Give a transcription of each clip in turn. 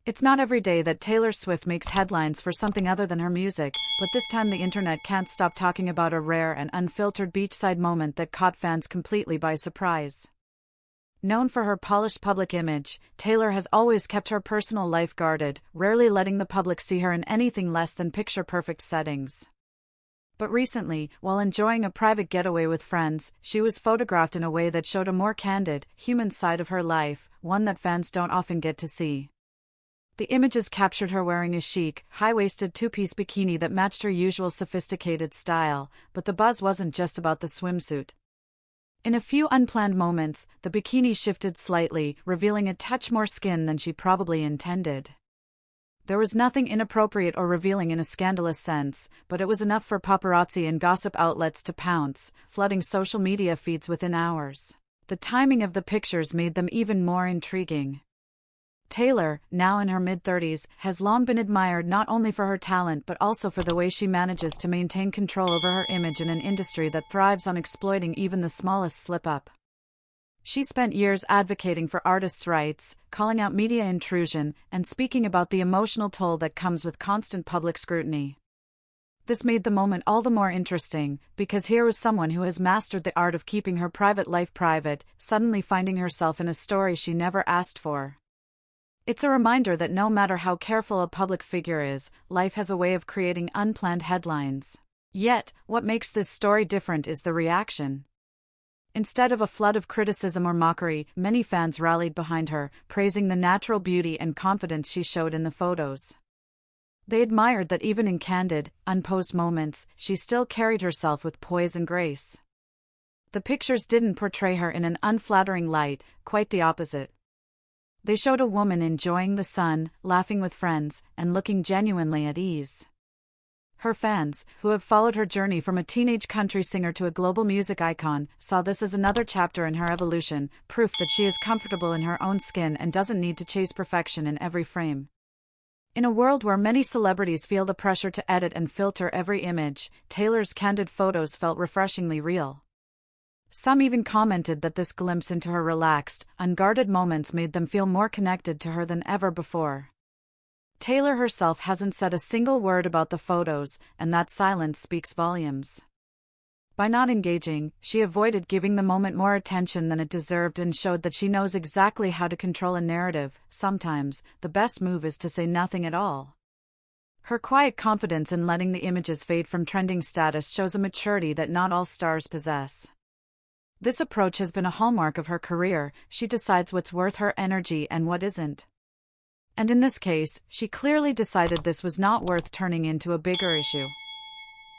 It's not every day that Taylor Swift makes headlines for something other than her music, but this time the internet can't stop talking about a rare and unfiltered beachside moment that caught fans completely by surprise. Known for her polished public image, Taylor has always kept her personal life guarded, rarely letting the public see her in anything less than picture-perfect settings. But recently, while enjoying a private getaway with friends, she was photographed in a way that showed a more candid, human side of her life, one that fans don't often get to see. The images captured her wearing a chic, high-waisted two-piece bikini that matched her usual sophisticated style, but the buzz wasn't just about the swimsuit. In a few unplanned moments, the bikini shifted slightly, revealing a touch more skin than she probably intended. There was nothing inappropriate or revealing in a scandalous sense, but it was enough for paparazzi and gossip outlets to pounce, flooding social media feeds within hours. The timing of the pictures made them even more intriguing. Taylor, now in her mid-30s, has long been admired not only for her talent but also for the way she manages to maintain control over her image in an industry that thrives on exploiting even the smallest slip-up. She spent years advocating for artists' rights, calling out media intrusion, and speaking about the emotional toll that comes with constant public scrutiny. This made the moment all the more interesting, because here was someone who has mastered the art of keeping her private life private, suddenly finding herself in a story she never asked for. It's a reminder that no matter how careful a public figure is, life has a way of creating unplanned headlines. Yet, what makes this story different is the reaction. Instead of a flood of criticism or mockery, many fans rallied behind her, praising the natural beauty and confidence she showed in the photos. They admired that even in candid, unposed moments, she still carried herself with poise and grace. The pictures didn't portray her in an unflattering light, quite the opposite. They showed a woman enjoying the sun, laughing with friends, and looking genuinely at ease. Her fans, who have followed her journey from a teenage country singer to a global music icon, saw this as another chapter in her evolution, proof that she is comfortable in her own skin and doesn't need to chase perfection in every frame. In a world where many celebrities feel the pressure to edit and filter every image, Taylor's candid photos felt refreshingly real. Some even commented that this glimpse into her relaxed, unguarded moments made them feel more connected to her than ever before. Taylor herself hasn't said a single word about the photos, and that silence speaks volumes. By not engaging, she avoided giving the moment more attention than it deserved and showed that she knows exactly how to control a narrative. Sometimes, the best move is to say nothing at all. Her quiet confidence in letting the images fade from trending status shows a maturity that not all stars possess. This approach has been a hallmark of her career. She decides what's worth her energy and what isn't. And in this case, she clearly decided this was not worth turning into a bigger issue.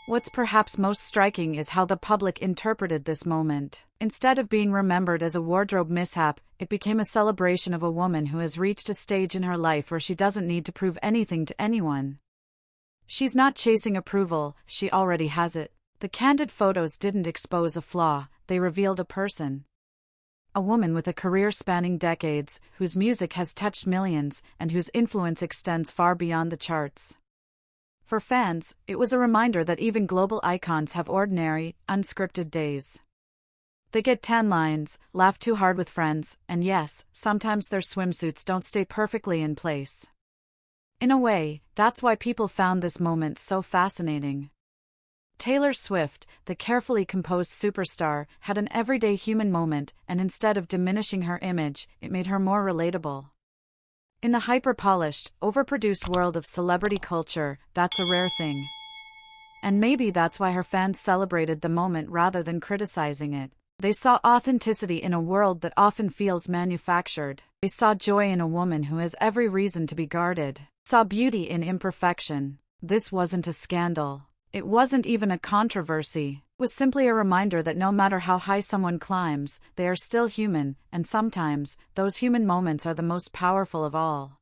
What's perhaps most striking is how the public interpreted this moment. Instead of being remembered as a wardrobe mishap, it became a celebration of a woman who has reached a stage in her life where she doesn't need to prove anything to anyone. She's not chasing approval, she already has it. The candid photos didn't expose a flaw, they revealed a person. A woman with a career spanning decades, whose music has touched millions, and whose influence extends far beyond the charts. For fans, it was a reminder that even global icons have ordinary, unscripted days. They get tan lines, laugh too hard with friends, and yes, sometimes their swimsuits don't stay perfectly in place. In a way, that's why people found this moment so fascinating. Taylor Swift, the carefully composed superstar, had an everyday human moment, and instead of diminishing her image, it made her more relatable. In the hyper-polished, overproduced world of celebrity culture, that's a rare thing. And maybe that's why her fans celebrated the moment rather than criticizing it. They saw authenticity in a world that often feels manufactured. They saw joy in a woman who has every reason to be guarded. Saw beauty in imperfection. This wasn't a scandal. It wasn't even a controversy. It was simply a reminder that no matter how high someone climbs, they are still human, and sometimes, those human moments are the most powerful of all.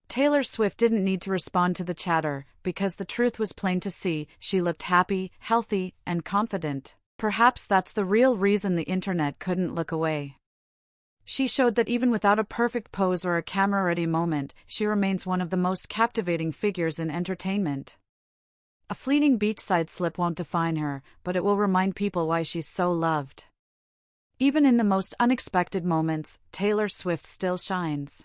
Taylor Swift didn't need to respond to the chatter, because the truth was plain to see. She looked happy, healthy, and confident. Perhaps that's the real reason the internet couldn't look away. She showed that even without a perfect pose or a camera-ready moment, she remains one of the most captivating figures in entertainment. A fleeting beachside slip won't define her, but it will remind people why she's so loved. Even in the most unexpected moments, Taylor Swift still shines.